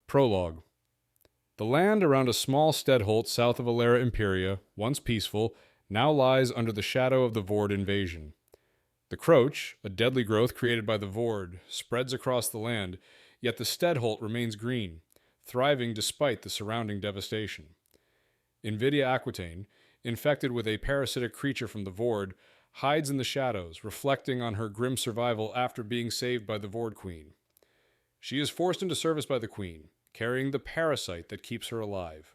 Prologue. The land around a small Stedholt south of Alera Imperia, once peaceful, now lies under the shadow of the Vord invasion. The Croach, a deadly growth created by the Vord, spreads across the land, yet the Stedholt remains green, thriving despite the surrounding devastation. Invidia Aquitaine, infected with a parasitic creature from the Vord, hides in the shadows, reflecting on her grim survival after being saved by the Vord Queen. She is forced into service by the Queen, carrying the parasite that keeps her alive.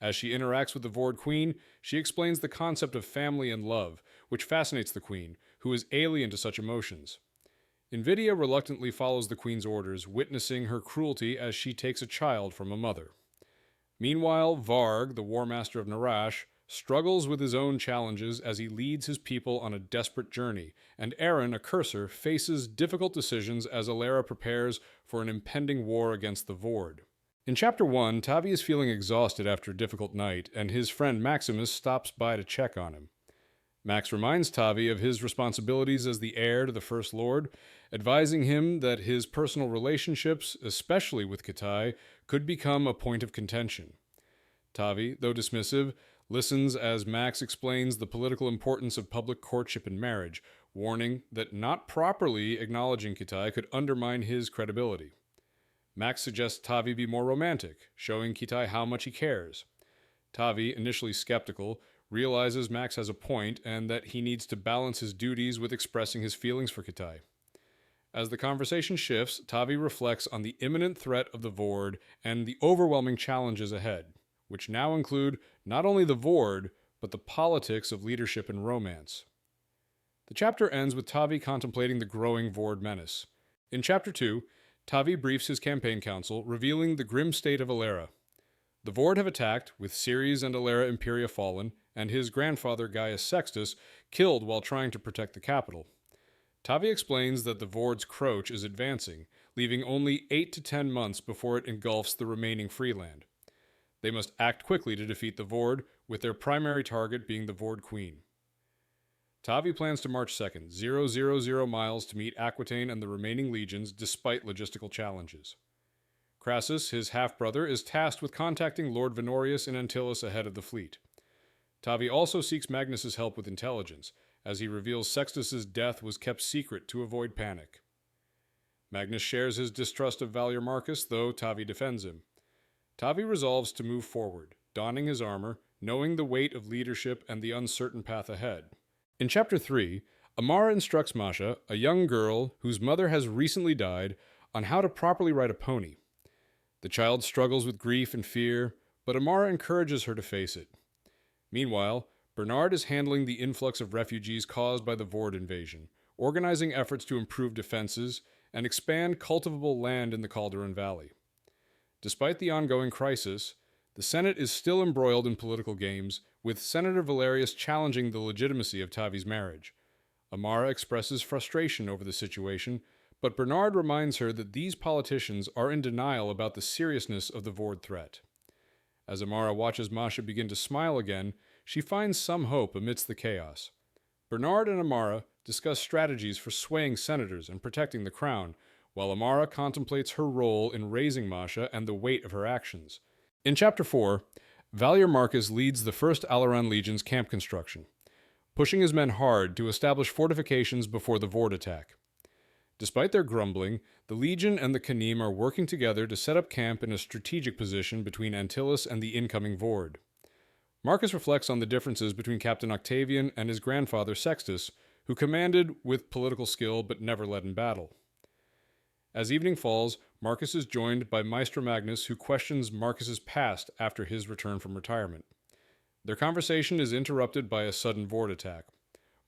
As she interacts with the Vord Queen, she explains the concept of family and love, which fascinates the Queen, who is alien to such emotions. Invidia reluctantly follows the Queen's orders, witnessing her cruelty as she takes a child from a mother. Meanwhile, Varg, the War Master of Narash, struggles with his own challenges as he leads his people on a desperate journey, and Aaron, a cursor, faces difficult decisions as Alera prepares for an impending war against the Vord. In Chapter 1, Tavi is feeling exhausted after a difficult night, and his friend Maximus stops by to check on him. Max reminds Tavi of his responsibilities as the heir to the First Lord, advising him that his personal relationships, especially with Kitai, could become a point of contention. Tavi, though dismissive, listens as Max explains the political importance of public courtship and marriage, warning that not properly acknowledging Kitai could undermine his credibility. Max suggests Tavi be more romantic, showing Kitai how much he cares. Tavi, initially skeptical, realizes Max has a point and that he needs to balance his duties with expressing his feelings for Kitai. As the conversation shifts, Tavi reflects on the imminent threat of the Vord and the overwhelming challenges ahead, which now include not only the Vord, but the politics of leadership and romance. The chapter ends with Tavi contemplating the growing Vord menace. In Chapter 2, Tavi briefs his campaign council, revealing the grim state of Alera. The Vord have attacked, with Ceres and Alera Imperia fallen, and his grandfather Gaius Sextus killed while trying to protect the capital. Tavi explains that the Vord's Croach is advancing, leaving only 8 to 10 months before it engulfs the remaining freeland. They must act quickly to defeat the Vord, with their primary target being the Vord Queen. Tavi plans to march second, 000 miles to meet Aquitaine and the remaining legions despite logistical challenges. Crassus, his half-brother, is tasked with contacting Lord Venorius in Antyllus ahead of the fleet. Tavi also seeks Magnus's help with intelligence, as he reveals Sextus's death was kept secret to avoid panic. Magnus shares his distrust of Valier Marcus, though Tavi defends him. Tavi resolves to move forward, donning his armor, knowing the weight of leadership and the uncertain path ahead. In Chapter 3, Amara instructs Masha, a young girl whose mother has recently died, on how to properly ride a pony. The child struggles with grief and fear, but Amara encourages her to face it. Meanwhile, Bernard is handling the influx of refugees caused by the Vord invasion, organizing efforts to improve defenses and expand cultivable land in the Calderon Valley. Despite the ongoing crisis, the Senate is still embroiled in political games, with Senator Valerius challenging the legitimacy of Tavi's marriage. Amara expresses frustration over the situation, but Bernard reminds her that these politicians are in denial about the seriousness of the Vord threat. As Amara watches Masha begin to smile again, she finds some hope amidst the chaos. Bernard and Amara discuss strategies for swaying senators and protecting the crown, while Amara contemplates her role in raising Masha and the weight of her actions. In Chapter 4, Valier Marcus leads the first Aleran Legion's camp construction, pushing his men hard to establish fortifications before the Vord attack. Despite their grumbling, the Legion and the Canim are working together to set up camp in a strategic position between Antyllus and the incoming Vord. Marcus reflects on the differences between Captain Octavian and his grandfather Sextus, who commanded with political skill but never led in battle. As evening falls, Marcus is joined by Maestro Magnus, who questions Marcus's past after his return from retirement. Their conversation is interrupted by a sudden Vord attack.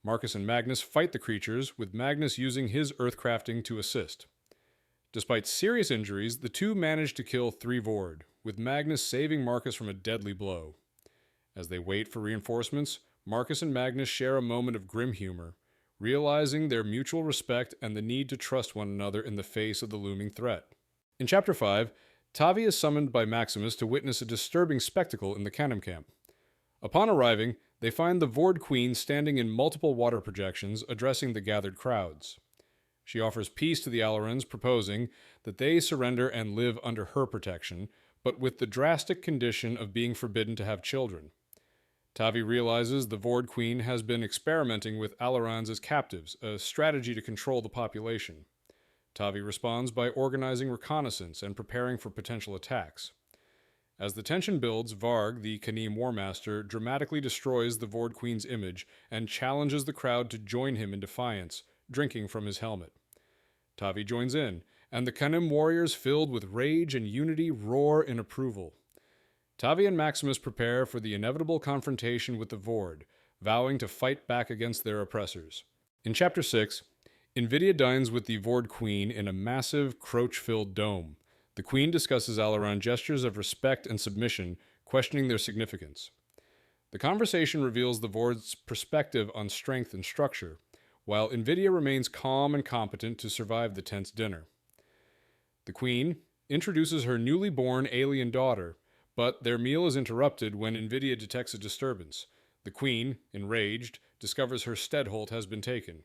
Marcus and Magnus fight the creatures, with Magnus using his earthcrafting to assist. Despite serious injuries, the two manage to kill 3 Vord, with Magnus saving Marcus from a deadly blow. As they wait for reinforcements, Marcus and Magnus share a moment of grim humor, realizing their mutual respect and the need to trust one another in the face of the looming threat. In Chapter 5, Tavi is summoned by Maximus to witness a disturbing spectacle in the Canim camp. Upon arriving, they find the Vord Queen standing in multiple water projections, addressing the gathered crowds. She offers peace to the Alerans, proposing that they surrender and live under her protection, but with the drastic condition of being forbidden to have children. Tavi realizes the Vord Queen has been experimenting with Alerans as captives, a strategy to control the population. Tavi responds by organizing reconnaissance and preparing for potential attacks. As the tension builds, Varg, the Canim Warmaster, dramatically destroys the Vord Queen's image and challenges the crowd to join him in defiance, drinking from his helmet. Tavi joins in, and the Canim warriors, filled with rage and unity, roar in approval. Tavi and Maximus prepare for the inevitable confrontation with the Vord, vowing to fight back against their oppressors. In Chapter 6, Invidia dines with the Vord Queen in a massive, croach-filled dome. The Queen discusses Aleran gestures of respect and submission, questioning their significance. The conversation reveals the Vord's perspective on strength and structure, while Invidia remains calm and competent to survive the tense dinner. The Queen introduces her newly born alien daughter, but their meal is interrupted when Invidia detects a disturbance. The Queen, enraged, discovers her Steadholt has been taken.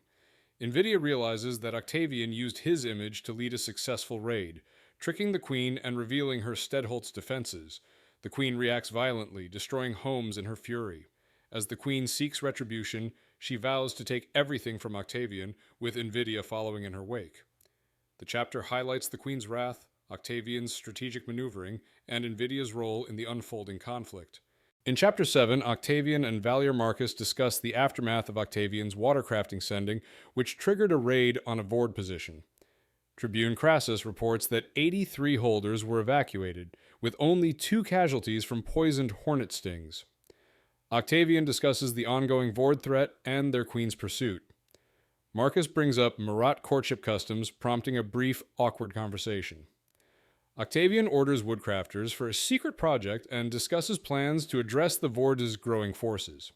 Invidia realizes that Octavian used his image to lead a successful raid, tricking the Queen and revealing her Steadholt's defenses. The Queen reacts violently, destroying homes in her fury. As the Queen seeks retribution, she vows to take everything from Octavian, with Invidia following in her wake. The chapter highlights the Queen's wrath, Octavian's strategic maneuvering, and Invidia's role in the unfolding conflict. In Chapter 7, Octavian and Valier Marcus discuss the aftermath of Octavian's watercrafting sending, which triggered a raid on a Vord position. Tribune Crassus reports that 83 holders were evacuated, with only 2 casualties from poisoned hornet stings. Octavian discusses the ongoing Vord threat and their queen's pursuit. Marcus brings up Marat courtship customs, prompting a brief, awkward conversation. Octavian orders woodcrafters for a secret project and discusses plans to address the Vord's growing forces.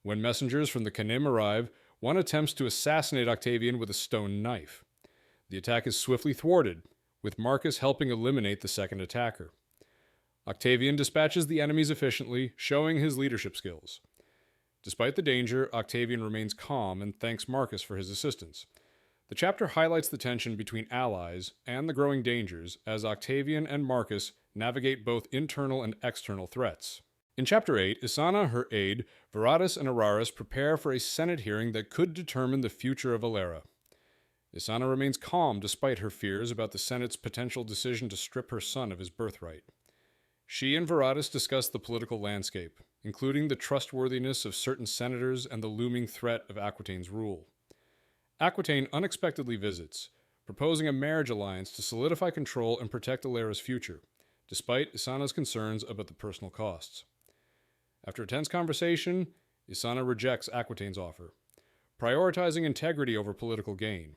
When messengers from the Canim arrive, one attempts to assassinate Octavian with a stone knife. The attack is swiftly thwarted, with Marcus helping eliminate the second attacker. Octavian dispatches the enemies efficiently, showing his leadership skills. Despite the danger, Octavian remains calm and thanks Marcus for his assistance. The chapter highlights the tension between allies and the growing dangers as Octavian and Marcus navigate both internal and external threats. In Chapter 8, Isana, her aide, Veratus, and Araris prepare for a Senate hearing that could determine the future of Alera. Isana remains calm despite her fears about the Senate's potential decision to strip her son of his birthright. She and Veratus discuss the political landscape, including the trustworthiness of certain senators and the looming threat of Aquitaine's rule. Aquitaine unexpectedly visits, proposing a marriage alliance to solidify control and protect Alera's future, despite Isana's concerns about the personal costs. After a tense conversation, Isana rejects Aquitaine's offer, prioritizing integrity over political gain.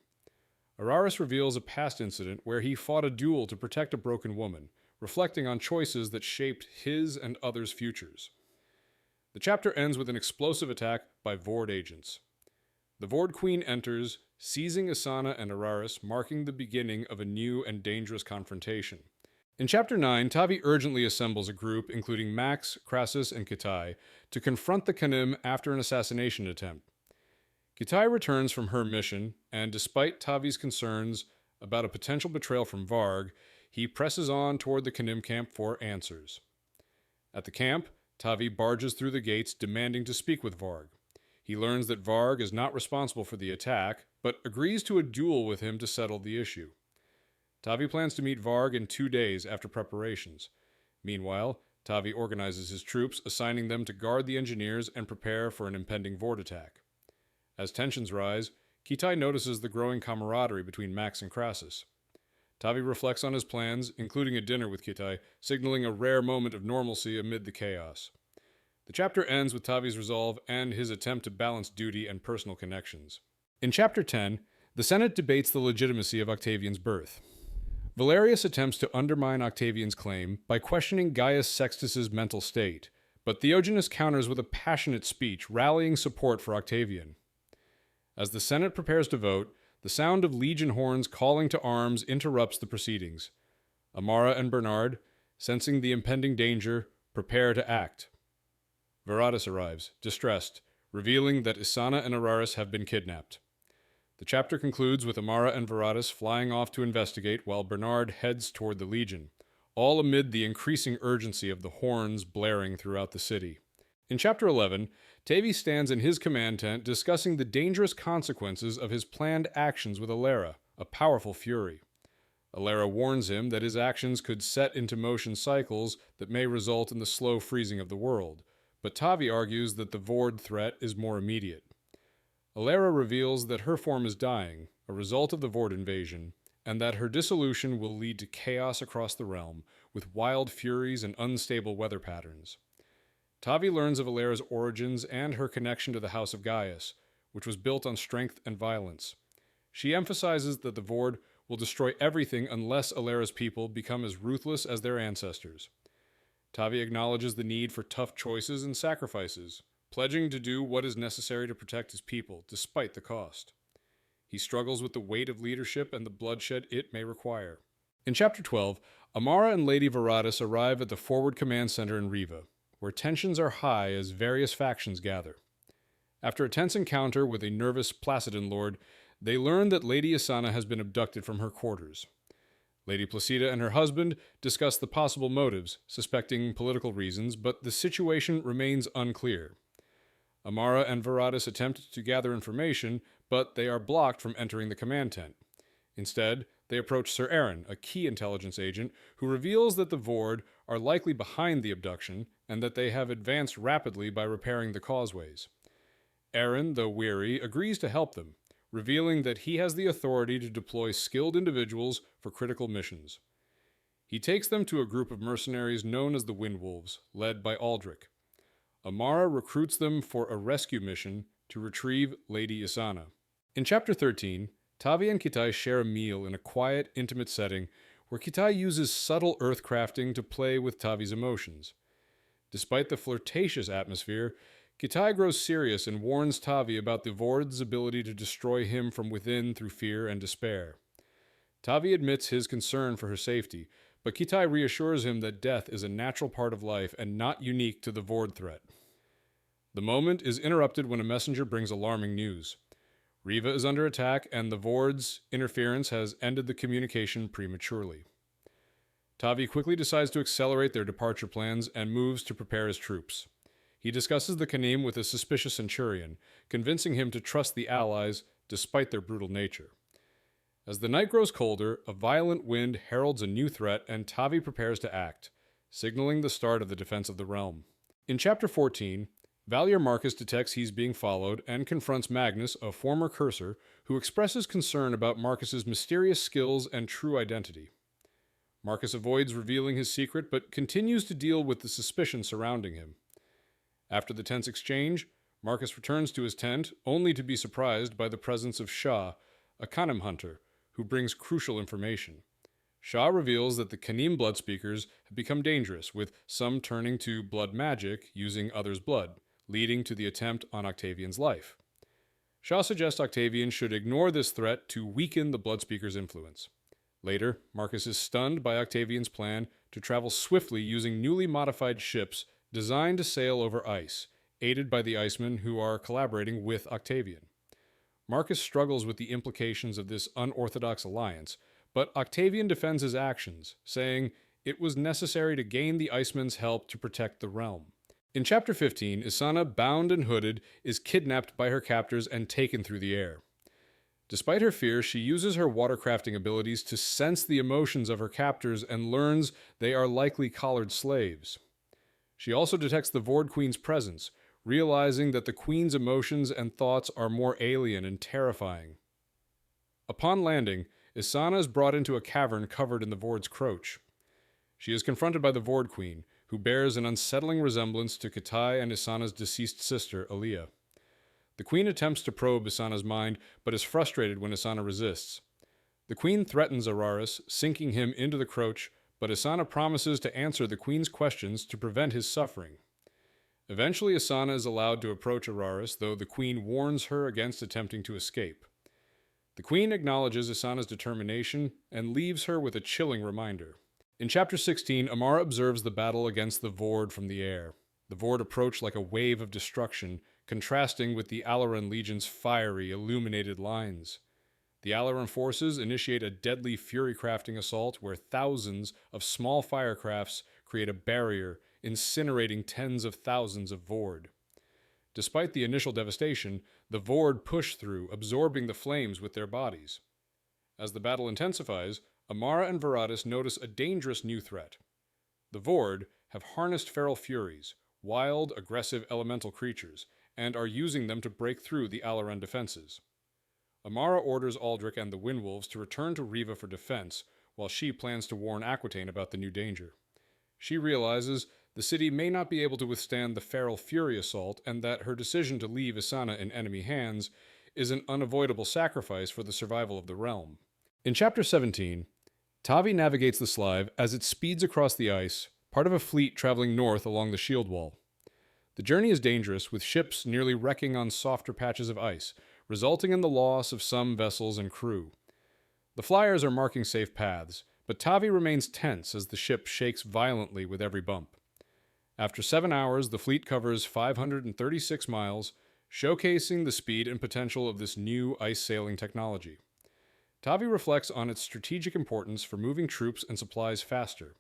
Araris reveals a past incident where he fought a duel to protect a broken woman, reflecting on choices that shaped his and others' futures. The chapter ends with an explosive attack by Vord agents. The Vord Queen enters, seizing Isana and Araris, marking the beginning of a new and dangerous confrontation. In Chapter 9, Tavi urgently assembles a group, including Max, Crassus, and Kitai, to confront the Canim after an assassination attempt. Kitai returns from her mission, and despite Tavi's concerns about a potential betrayal from Varg, he presses on toward the Canim camp for answers. At the camp, Tavi barges through the gates, demanding to speak with Varg. He learns that Varg is not responsible for the attack, but agrees to a duel with him to settle the issue. Tavi plans to meet Varg in 2 days after preparations. Meanwhile, Tavi organizes his troops, assigning them to guard the engineers and prepare for an impending Vord attack. As tensions rise, Kitai notices the growing camaraderie between Max and Crassus. Tavi reflects on his plans, including a dinner with Kitai, signaling a rare moment of normalcy amid the chaos. The chapter ends with Tavi's resolve and his attempt to balance duty and personal connections. In Chapter 10, the Senate debates the legitimacy of Octavian's birth. Valerius attempts to undermine Octavian's claim by questioning Gaius Sextus's mental state, but Theogenes counters with a passionate speech, rallying support for Octavian. As the Senate prepares to vote, the sound of legion horns calling to arms interrupts the proceedings. Amara and Bernard, sensing the impending danger, prepare to act. Veratus arrives, distressed, revealing that Isana and Araris have been kidnapped. The chapter concludes with Amara and Varatus flying off to investigate while Bernard heads toward the Legion, all amid the increasing urgency of the horns blaring throughout the city. In Chapter 11, Tavi stands in his command tent discussing the dangerous consequences of his planned actions with Alera, a powerful fury. Alera warns him that his actions could set into motion cycles that may result in the slow freezing of the world, but Tavi argues that the vord threat is more immediate. Alera reveals that her form is dying, a result of the vord invasion, and that her dissolution will lead to chaos across the realm, with wild furies and unstable weather patterns. Tavi learns of Alera's origins and her connection to the House of Gaius, which was built on strength and violence. She emphasizes that the vord will destroy everything unless Alera's people become as ruthless as their ancestors. Tavi acknowledges the need for tough choices and sacrifices, pledging to do what is necessary to protect his people, despite the cost. He struggles with the weight of leadership and the bloodshed it may require. In Chapter 12, Amara and Lady Varatus arrive at the Forward Command Center in Riva, where tensions are high as various factions gather. After a tense encounter with a nervous Placidin lord, they learn that Lady Isana has been abducted from her quarters. Lady Placida and her husband discuss the possible motives, suspecting political reasons, but the situation remains unclear. Amara and Varatus attempt to gather information, but they are blocked from entering the command tent. Instead, they approach Sir Aaron, a key intelligence agent, who reveals that the Vord are likely behind the abduction and that they have advanced rapidly by repairing the causeways. Aaron, though weary, agrees to help them, revealing that he has the authority to deploy skilled individuals for critical missions. He takes them to a group of mercenaries known as the Windwolves, led by Aldrich. Amara recruits them for a rescue mission to retrieve Lady Isana. In Chapter 13, Tavi and Kitai share a meal in a quiet, intimate setting where Kitai uses subtle earthcrafting to play with Tavi's emotions. Despite the flirtatious atmosphere, Kitai grows serious and warns Tavi about the Vord's ability to destroy him from within through fear and despair. Tavi admits his concern for her safety, but Kitai reassures him that death is a natural part of life and not unique to the Vord threat. The moment is interrupted when a messenger brings alarming news. Riva is under attack, and the Vord's interference has ended the communication prematurely. Tavi quickly decides to accelerate their departure plans and moves to prepare his troops. He discusses the Canim with a suspicious centurion, convincing him to trust the allies despite their brutal nature. As the night grows colder, a violent wind heralds a new threat, and Tavi prepares to act, signaling the start of the defense of the realm. In Chapter 14, Valier Marcus detects he's being followed and confronts Magnus, a former cursor, who expresses concern about Marcus's mysterious skills and true identity. Marcus avoids revealing his secret, but continues to deal with the suspicion surrounding him. After the tense exchange, Marcus returns to his tent, only to be surprised by the presence of Shah, a Canim hunter, who brings crucial information. Shah reveals that the Canim blood speakers have become dangerous, with some turning to blood magic using others' blood, leading to the attempt on Octavian's life. Shah suggests Octavian should ignore this threat to weaken the blood speaker's influence. Later, Marcus is stunned by Octavian's plan to travel swiftly using newly modified ships designed to sail over ice, aided by the Icemen who are collaborating with Octavian. Marcus struggles with the implications of this unorthodox alliance, but Octavian defends his actions, saying it was necessary to gain the Icemen's help to protect the realm. In Chapter 15, Isana, bound and hooded, is kidnapped by her captors and taken through the air. Despite her fear, she uses her watercrafting abilities to sense the emotions of her captors and learns they are likely collared slaves. She also detects the Vord Queen's presence, realizing that the Queen's emotions and thoughts are more alien and terrifying. Upon landing, Isana is brought into a cavern covered in the Vord's croach. She is confronted by the Vord Queen, who bears an unsettling resemblance to Kitai and Isana's deceased sister, Alia. The Queen attempts to probe Isana's mind, but is frustrated when Isana resists. The Queen threatens Araris, sinking him into the croach, but Isana promises to answer the Queen's questions to prevent his suffering. Eventually, Isana is allowed to approach Araris, though the Queen warns her against attempting to escape. The Queen acknowledges Isana's determination and leaves her with a chilling reminder. In Chapter 16, Amara observes the battle against the Vord from the air. The Vord approach like a wave of destruction, contrasting with the Aleran Legion's fiery, illuminated lines. The Aleran forces initiate a deadly furycrafting assault where thousands of small firecrafts create a barrier, incinerating tens of thousands of vord. Despite the initial devastation, the vord push through, absorbing the flames with their bodies. As the battle intensifies, Amara and Varatus notice a dangerous new threat. The vord have harnessed feral furies, wild, aggressive elemental creatures, and are using them to break through the Aleran defenses. Amara orders Aldrich and the Windwolves to return to Riva for defense, while she plans to warn Aquitaine about the new danger. She realizes the city may not be able to withstand the feral fury assault, and that her decision to leave Isana in enemy hands is an unavoidable sacrifice for the survival of the realm. In Chapter 17, Tavi navigates the Slive as it speeds across the ice, part of a fleet traveling north along the shield wall. The journey is dangerous, with ships nearly wrecking on softer patches of ice, resulting in the loss of some vessels and crew. The flyers are marking safe paths, but Tavi remains tense as the ship shakes violently with every bump. After 7 hours, the fleet covers 536 miles, showcasing the speed and potential of this new ice-sailing technology. Tavi reflects on its strategic importance for moving troops and supplies faster.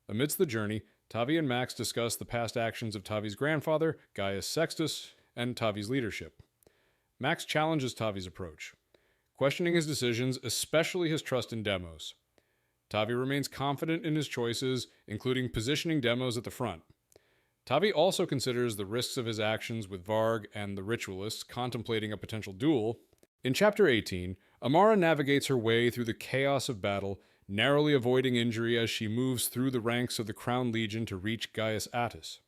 Amidst the journey, Tavi and Max discuss the past actions of Tavi's grandfather, Gaius Sextus, and Tavi's leadership. Max challenges Tavi's approach, questioning his decisions, especially his trust in Demos. Tavi remains confident in his choices, including positioning Demos at the front. Tavi also considers the risks of his actions with Varg and the Ritualists, contemplating a potential duel. In Chapter 18, Amara navigates her way through the chaos of battle, narrowly avoiding injury as she moves through the ranks of the Crown Legion to reach Gaius Attis.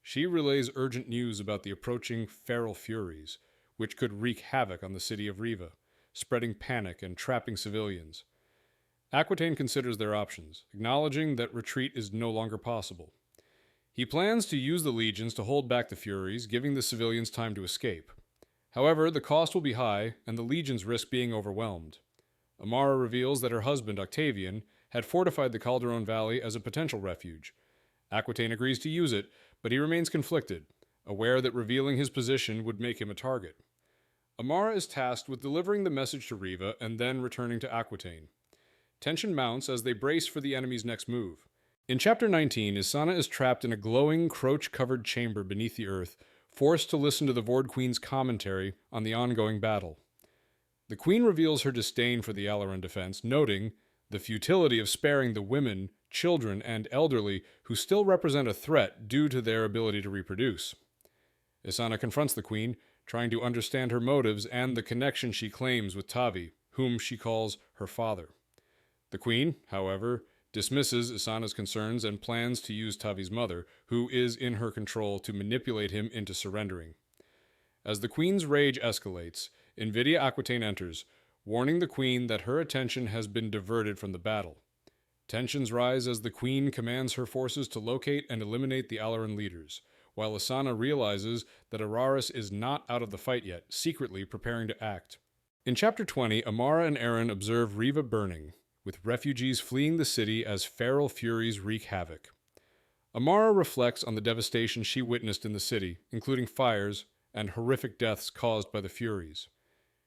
She relays urgent news about the approaching feral furies, which could wreak havoc on the city of Riva, spreading panic and trapping civilians. Aquitaine considers their options, acknowledging that retreat is no longer possible. He plans to use the legions to hold back the furies, giving the civilians time to escape. However, the cost will be high, and the legions risk being overwhelmed. Amara reveals that her husband, Octavian, had fortified the Calderon Valley as a potential refuge. Aquitaine agrees to use it, but he remains conflicted, aware that revealing his position would make him a target. Amara is tasked with delivering the message to Riva and then returning to Aquitaine. Tension mounts as they brace for the enemy's next move. In Chapter 19, Isana is trapped in a glowing, croach-covered chamber beneath the earth, forced to listen to the Vord Queen's commentary on the ongoing battle. The Queen reveals her disdain for the Aleran defense, noting the futility of sparing the women, children, and elderly who still represent a threat due to their ability to reproduce. Isana confronts the Queen, trying to understand her motives and the connection she claims with Tavi, whom she calls her father. The Queen, however, dismisses Isana's concerns and plans to use Tavi's mother, who is in her control, to manipulate him into surrendering. As the Queen's rage escalates, Invidia Aquitaine enters, warning the Queen that her attention has been diverted from the battle. Tensions rise as the Queen commands her forces to locate and eliminate the Aleran leaders, while Isana realizes that Araris is not out of the fight yet, secretly preparing to act. In Chapter 20, Amara and Aaron observe Riva burning, with refugees fleeing the city as feral furies wreak havoc. Amara reflects on the devastation she witnessed in the city, including fires and horrific deaths caused by the furies.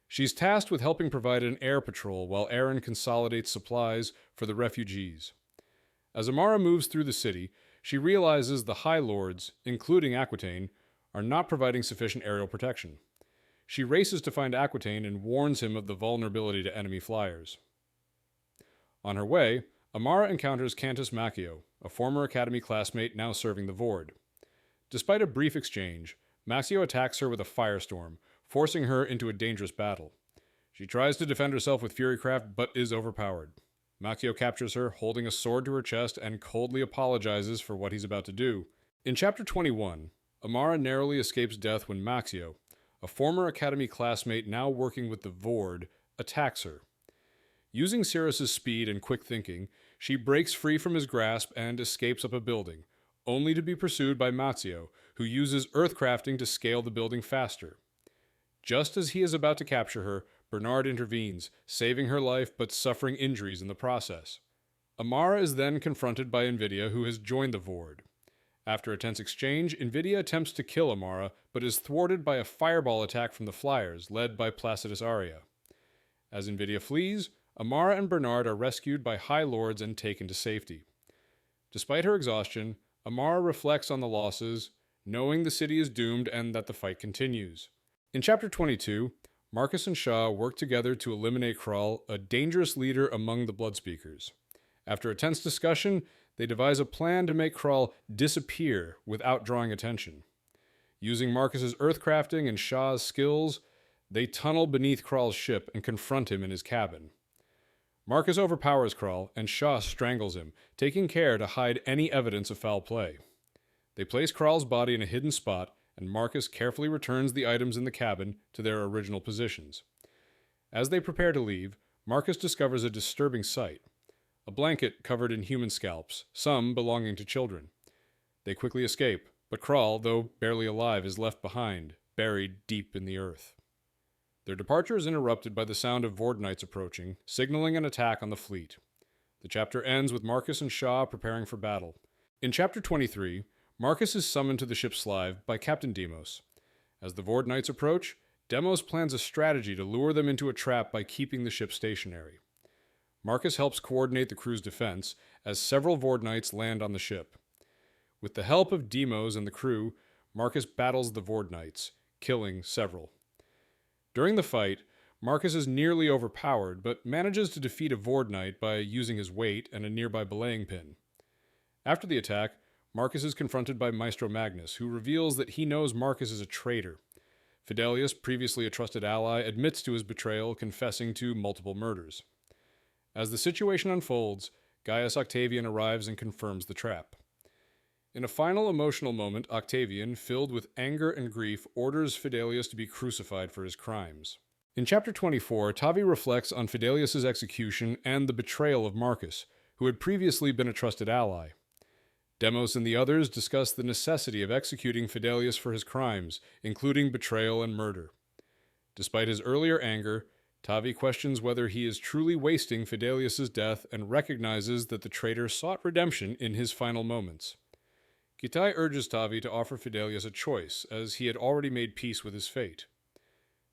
She's tasked with helping provide an air patrol while Aaron consolidates supplies for the refugees. As Amara moves through the city, she realizes the High Lords, including Aquitaine, are not providing sufficient aerial protection. She races to find Aquitaine and warns him of the vulnerability to enemy flyers. On her way, Amara encounters Cantus Macchio, a former Academy classmate now serving the Vord. Despite a brief exchange, Macchio attacks her with a firestorm, forcing her into a dangerous battle. She tries to defend herself with furycraft, but is overpowered. Macchio captures her, holding a sword to her chest, and coldly apologizes for what he's about to do. In Chapter 21, Amara narrowly escapes death when Macchio, a former Academy classmate now working with the Vord, attacks her. Using Cirrus's speed and quick thinking, she breaks free from his grasp and escapes up a building, only to be pursued by Macchio, who uses earthcrafting to scale the building faster. Just as he is about to capture her, Bernard intervenes, saving her life but suffering injuries in the process. Amara is then confronted by Invidia, who has joined the Vord. After a tense exchange, Invidia attempts to kill Amara, but is thwarted by a fireball attack from the Flyers, led by Placidus Aria. As Invidia flees, Amara and Bernard are rescued by High Lords and taken to safety. Despite her exhaustion, Amara reflects on the losses, knowing the city is doomed and that the fight continues. In Chapter 22, Marcus and Shaw work together to eliminate Krull, a dangerous leader among the Bloodspeakers. After a tense discussion, they devise a plan to make Krull disappear without drawing attention. Using Marcus's earthcrafting and Shaw's skills, they tunnel beneath Krull's ship and confront him in his cabin. Marcus overpowers Krull, and Shaw strangles him, taking care to hide any evidence of foul play. They place Krull's body in a hidden spot, and Marcus carefully returns the items in the cabin to their original positions. As they prepare to leave, Marcus discovers a disturbing sight: a blanket covered in human scalps, some belonging to children. They quickly escape, but Krull, though barely alive, is left behind, buried deep in the earth. Their departure is interrupted by the sound of Vord Knights approaching, signaling an attack on the fleet. The chapter ends with Marcus and Shaw preparing for battle. In Chapter 23, Marcus is summoned to the ship Slive by Captain Demos. As the Vord Knights approach, Demos plans a strategy to lure them into a trap by keeping the ship stationary. Marcus helps coordinate the crew's defense, as several Vord Knights land on the ship. With the help of Demos and the crew, Marcus battles the Vord Knights, killing several. During the fight, Marcus is nearly overpowered, but manages to defeat a Vord Knight by using his weight and a nearby belaying pin. After the attack, Marcus is confronted by Maestro Magnus, who reveals that he knows Marcus is a traitor. Fidelius, previously a trusted ally, admits to his betrayal, confessing to multiple murders. As the situation unfolds, Gaius Octavian arrives and confirms the trap. In a final emotional moment, Octavian, filled with anger and grief, orders Fidelius to be crucified for his crimes. In Chapter 24, Tavi reflects on Fidelius' execution and the betrayal of Marcus, who had previously been a trusted ally. Demos and the others discuss the necessity of executing Fidelius for his crimes, including betrayal and murder. Despite his earlier anger, Tavi questions whether he is truly wasting Fidelius' death and recognizes that the traitor sought redemption in his final moments. Kitai urges Tavi to offer Fidelius a choice, as he had already made peace with his fate.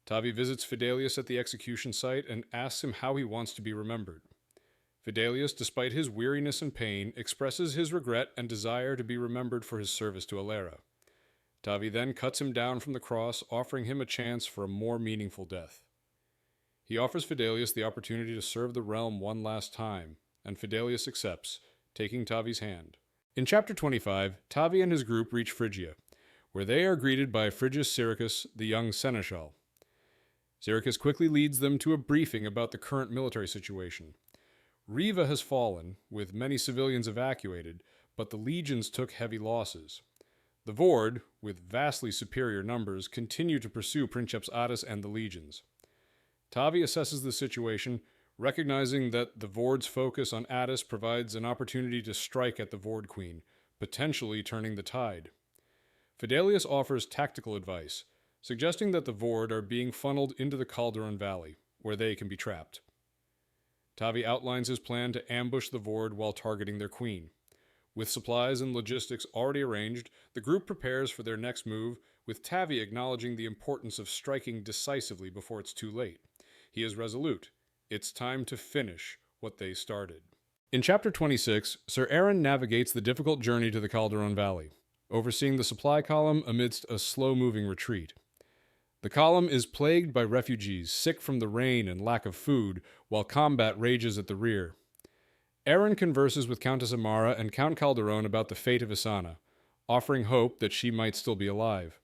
Tavi visits Fidelius at the execution site and asks him how he wants to be remembered. Fidelius, despite his weariness and pain, expresses his regret and desire to be remembered for his service to Alera. Tavi then cuts him down from the cross, offering him a chance for a more meaningful death. He offers Fidelius the opportunity to serve the realm one last time, and Fidelius accepts, taking Tavi's hand. In Chapter 25, Tavi and his group reach Phrygia, where they are greeted by Phrygius Syricus, the young seneschal. Syricus quickly leads them to a briefing about the current military situation. Riva has fallen, with many civilians evacuated, but the legions took heavy losses. The Vord, with vastly superior numbers, continue to pursue Princeps Attis and the legions. Tavi assesses the situation, recognizing that the Vord's focus on Attis provides an opportunity to strike at the Vord Queen, potentially turning the tide. Fidelius offers tactical advice, suggesting that the Vord are being funneled into the Calderon Valley, where they can be trapped. Tavi outlines his plan to ambush the Vord while targeting their queen. With supplies and logistics already arranged, the group prepares for their next move, with Tavi acknowledging the importance of striking decisively before it's too late. He is resolute. It's time to finish what they started. In Chapter 26, Sir Aaron navigates the difficult journey to the Calderon Valley, overseeing the supply column amidst a slow-moving retreat. The column is plagued by refugees, sick from the rain and lack of food, while combat rages at the rear. Aaron converses with Countess Amara and Count Calderon about the fate of Isana, offering hope that she might still be alive.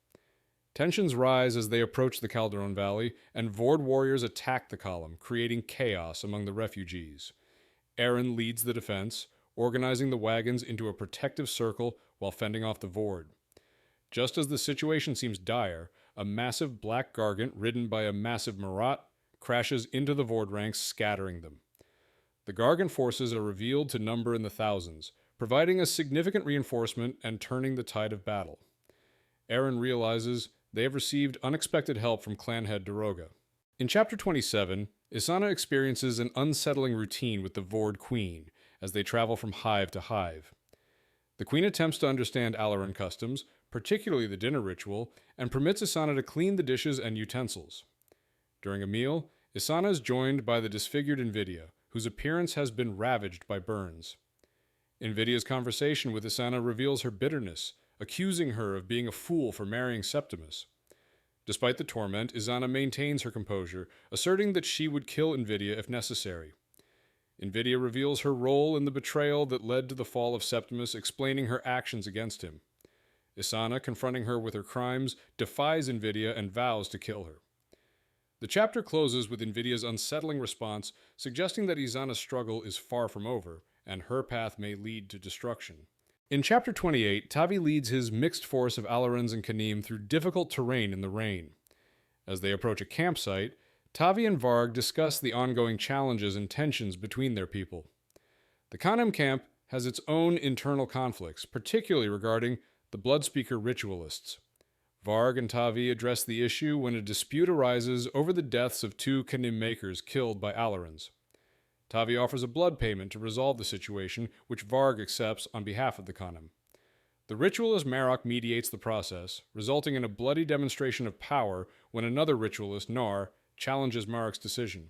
Tensions rise as they approach the Calderon Valley, and Vord warriors attack the column, creating chaos among the refugees. Aaron leads the defense, organizing the wagons into a protective circle while fending off the Vord. Just as the situation seems dire, a massive black gargant ridden by a massive Marat crashes into the Vord ranks, scattering them. The gargant forces are revealed to number in the thousands, providing a significant reinforcement and turning the tide of battle. Aaron realizes they have received unexpected help from clan head Daroga. In Chapter 27, Isana experiences an unsettling routine with the Vord Queen as they travel from hive to hive. The Queen attempts to understand Aleran customs, particularly the dinner ritual, and permits Isana to clean the dishes and utensils. During a meal, Isana is joined by the disfigured Invidia, whose appearance has been ravaged by burns. Invidia's conversation with Isana reveals her bitterness, accusing her of being a fool for marrying Septimus. Despite the torment, Isana maintains her composure, asserting that she would kill Invidia if necessary. Invidia reveals her role in the betrayal that led to the fall of Septimus, explaining her actions against him. Isana, confronting her with her crimes, defies Invidia and vows to kill her. The chapter closes with Invidia's unsettling response, suggesting that Isana's struggle is far from over, and her path may lead to destruction. In Chapter 28, Tavi leads his mixed force of Alerans and Canim through difficult terrain in the rain. As they approach a campsite, Tavi and Varg discuss the ongoing challenges and tensions between their people. The Canim camp has its own internal conflicts, particularly regarding the Bloodspeaker ritualists. Varg and Tavi address the issue when a dispute arises over the deaths of 2 Canim makers killed by Alerans. Tavi offers a blood payment to resolve the situation, which Varg accepts on behalf of the Canim. The ritualist Marat mediates the process, resulting in a bloody demonstration of power when another ritualist, Nar, challenges Marat's decision.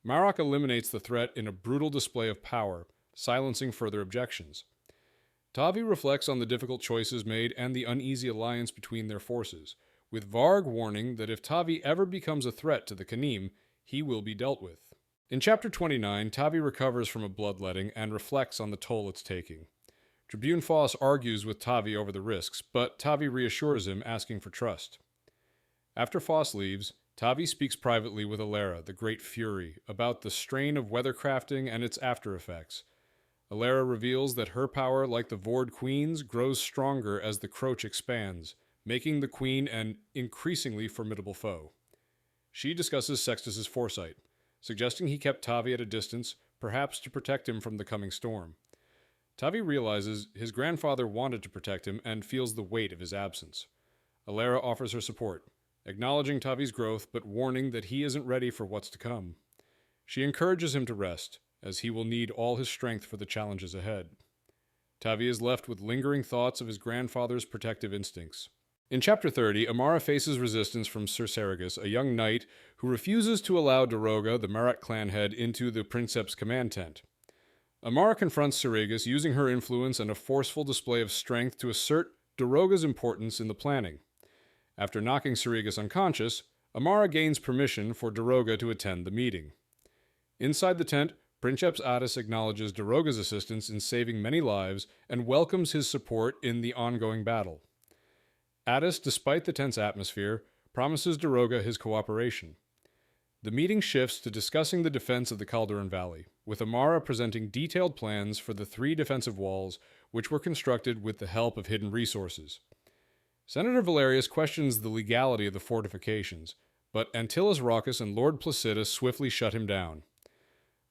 Marat eliminates the threat in a brutal display of power, silencing further objections. Tavi reflects on the difficult choices made and the uneasy alliance between their forces, with Varg warning that if Tavi ever becomes a threat to the Canim, he will be dealt with. In Chapter 29, Tavi recovers from a bloodletting and reflects on the toll it's taking. Tribune Foss argues with Tavi over the risks, but Tavi reassures him, asking for trust. After Foss leaves, Tavi speaks privately with Alera, the Great Fury, about the strain of weathercrafting and its after-effects. Alera reveals that her power, like the Vord Queen's, grows stronger as the Croach expands, making the Queen an increasingly formidable foe. She discusses Sextus's foresight, suggesting he kept Tavi at a distance, perhaps to protect him from the coming storm. Tavi realizes his grandfather wanted to protect him and feels the weight of his absence. Alera offers her support, acknowledging Tavi's growth but warning that he isn't ready for what's to come. She encourages him to rest, as he will need all his strength for the challenges ahead. Tavi is left with lingering thoughts of his grandfather's protective instincts. In Chapter 30, Amara faces resistance from Sir Saragus, a young knight who refuses to allow Daroga, the Marat clan head, into the princeps command tent. Amara confronts Saragus, using her influence and a forceful display of strength to assert Daroga's importance in the planning. After knocking Saragus unconscious, Amara gains permission for Daroga to attend the meeting. Inside the tent, Princeps Addis acknowledges Daroga's assistance in saving many lives and welcomes his support in the ongoing battle. Addis, despite the tense atmosphere, promises Daroga his cooperation. The meeting shifts to discussing the defense of the Calderon Valley, with Amara presenting detailed plans for the 3 defensive walls, which were constructed with the help of hidden resources. Senator Valerius questions the legality of the fortifications, but Antilles Raucus and Lord Placidus swiftly shut him down.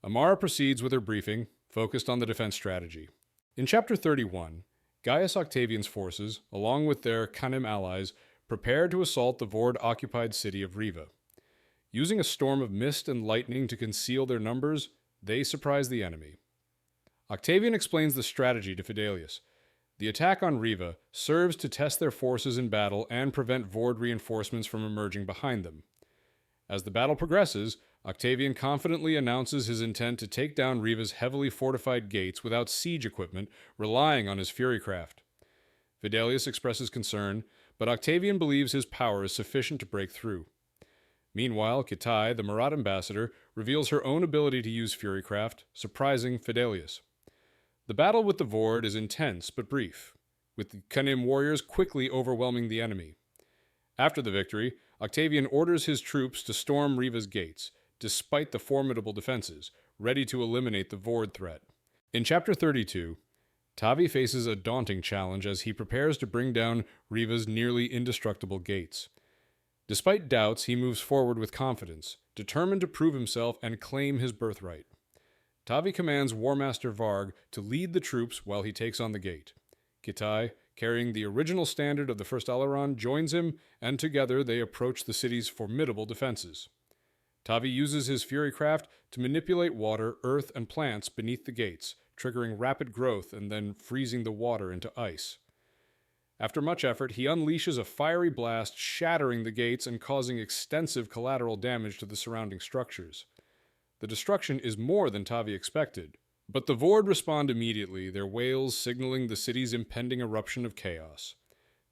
Amara proceeds with her briefing, focused on the defense strategy. In Chapter 31, Gaius Octavian's forces, along with their Canim allies, prepare to assault the Vord-occupied city of Riva. Using a storm of mist and lightning to conceal their numbers, they surprise the enemy. Octavian explains the strategy to Fidelius. The attack on Riva serves to test their forces in battle and prevent Vord reinforcements from emerging behind them. As the battle progresses, Octavian confidently announces his intent to take down Riva's heavily fortified gates without siege equipment, relying on his furycraft. Fidelius expresses concern, but Octavian believes his power is sufficient to break through. Meanwhile, Kitai, the Marat ambassador, reveals her own ability to use furycraft, surprising Fidelius. The battle with the Vord is intense but brief, with the Canim warriors quickly overwhelming the enemy. After the victory, Octavian orders his troops to storm Riva's gates, despite the formidable defenses, ready to eliminate the Vord threat. In Chapter 32, Tavi faces a daunting challenge as he prepares to bring down Riva's nearly indestructible gates. Despite doubts, he moves forward with confidence, determined to prove himself and claim his birthright. Tavi commands War Master Varg to lead the troops while he takes on the gate. Kitai, carrying the original standard of the First Aleran, joins him, and together they approach the city's formidable defenses. Tavi uses his furycraft to manipulate water, earth, and plants beneath the gates, triggering rapid growth and then freezing the water into ice. After much effort, he unleashes a fiery blast, shattering the gates and causing extensive collateral damage to the surrounding structures. The destruction is more than Tavi expected, but the vord respond immediately, their wails signaling the city's impending eruption of chaos.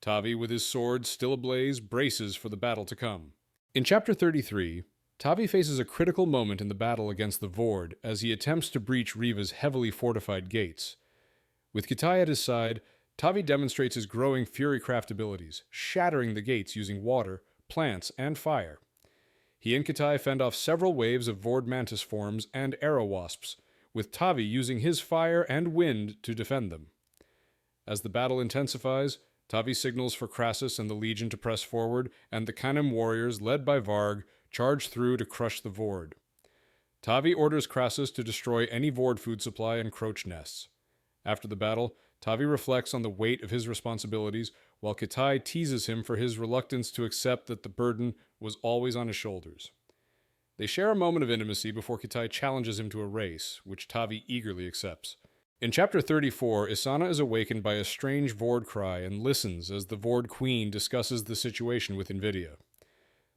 Tavi, with his sword still ablaze, braces for the battle to come. In Chapter 33, Tavi faces a critical moment in the battle against the vord as he attempts to breach Riva's heavily fortified gates. With Kitai at his side, Tavi demonstrates his growing furycraft abilities, shattering the gates using water, plants, and fire. He and Kitai fend off several waves of vord mantis forms and arrow wasps, with Tavi using his fire and wind to defend them. As the battle intensifies, Tavi signals for Crassus and the Legion to press forward, and the Canim warriors, led by Varg, charge through to crush the vord. Tavi orders Crassus to destroy any vord food supply and croach nests. After the battle, Tavi reflects on the weight of his responsibilities, while Kitai teases him for his reluctance to accept that the burden was always on his shoulders. They share a moment of intimacy before Kitai challenges him to a race, which Tavi eagerly accepts. In Chapter 34, Isana is awakened by a strange vord cry and listens as the vord queen discusses the situation with Invidia.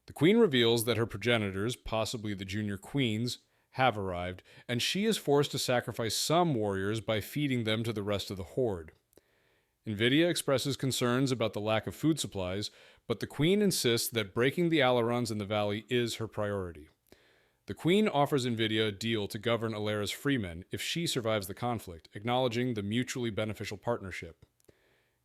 The queen reveals that her progenitors, possibly the junior queens, have arrived, and she is forced to sacrifice some warriors by feeding them to the rest of the horde. Invidia expresses concerns about the lack of food supplies, but the queen insists that breaking the Alerans in the valley is her priority. The queen offers Invidia a deal to govern Alera's freemen if she survives the conflict, acknowledging the mutually beneficial partnership.